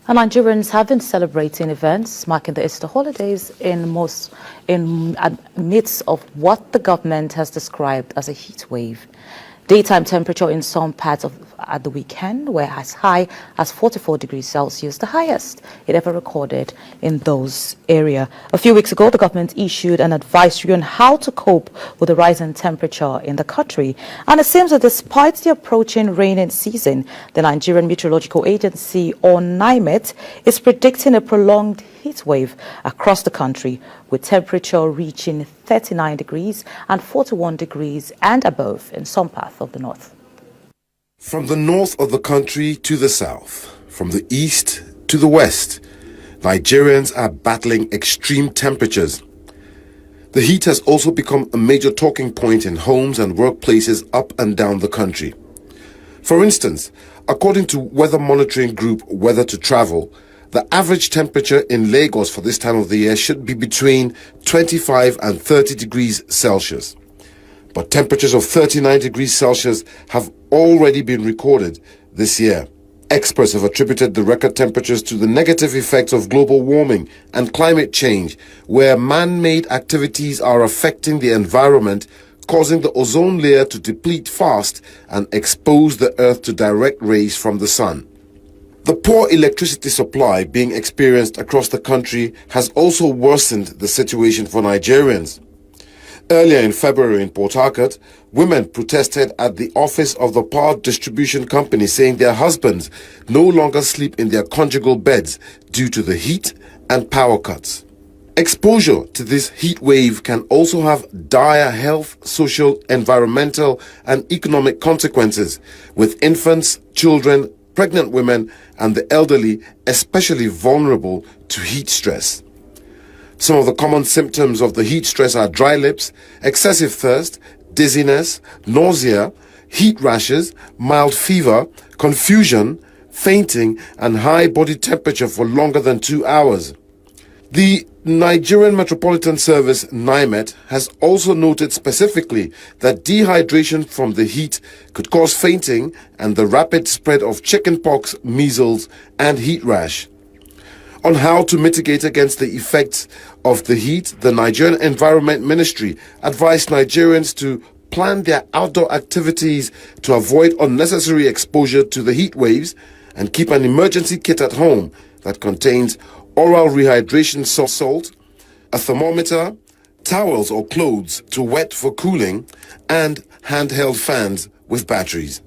And Nigerians have been celebrating events marking the Easter holidays in midst of what the government has described as a heat wave. Daytime temperature in some parts at the weekend were as high as 44 degrees Celsius, the highest it ever recorded in those areas. A few weeks ago, the government issued an advisory on how to cope with the rising temperature in the country. And it seems that despite the approaching rainy season, the Nigerian Meteorological Agency, or NIMET, is predicting a prolonged heat wave across the country, with temperature reaching 39 degrees and 41 degrees and above in some parts of the north. From the north of the country to the south, from the east to the west, Nigerians are battling extreme temperatures. The heat has also become a major talking point in homes and workplaces up and down the country. For instance, according to weather monitoring group Weather to Travel, the average temperature in Lagos for this time of the year should be between 25 and 30 degrees Celsius. But temperatures of 39 degrees Celsius have already been recorded this year. Experts have attributed the record temperatures to the negative effects of global warming and climate change, where man-made activities are affecting the environment, causing the ozone layer to deplete fast and expose the earth to direct rays from the sun. The poor electricity supply being experienced across the country has also worsened the situation for Nigerians. Earlier in February in Port Harcourt, women protested at the office of the power distribution company, saying their husbands no longer sleep in their conjugal beds due to the heat and power cuts. Exposure to this heat wave can also have dire health, social, environmental, and economic consequences, with infants, children, pregnant women, and the elderly especially vulnerable to heat stress. Some of the common symptoms of the heat stress are dry lips, excessive thirst, dizziness, nausea, heat rashes, mild fever, confusion, fainting, and high body temperature for longer than 2 hours. The Nigerian Metropolitan Service, NIMET, has also noted specifically that dehydration from the heat could cause fainting and the rapid spread of chickenpox, measles, and heat rash. On how to mitigate against the effects of the heat, the Nigerian Environment Ministry advised Nigerians to plan their outdoor activities to avoid unnecessary exposure to the heat waves and keep an emergency kit at home that contains oral rehydration salt, a thermometer, towels or clothes to wet for cooling, and handheld fans with batteries.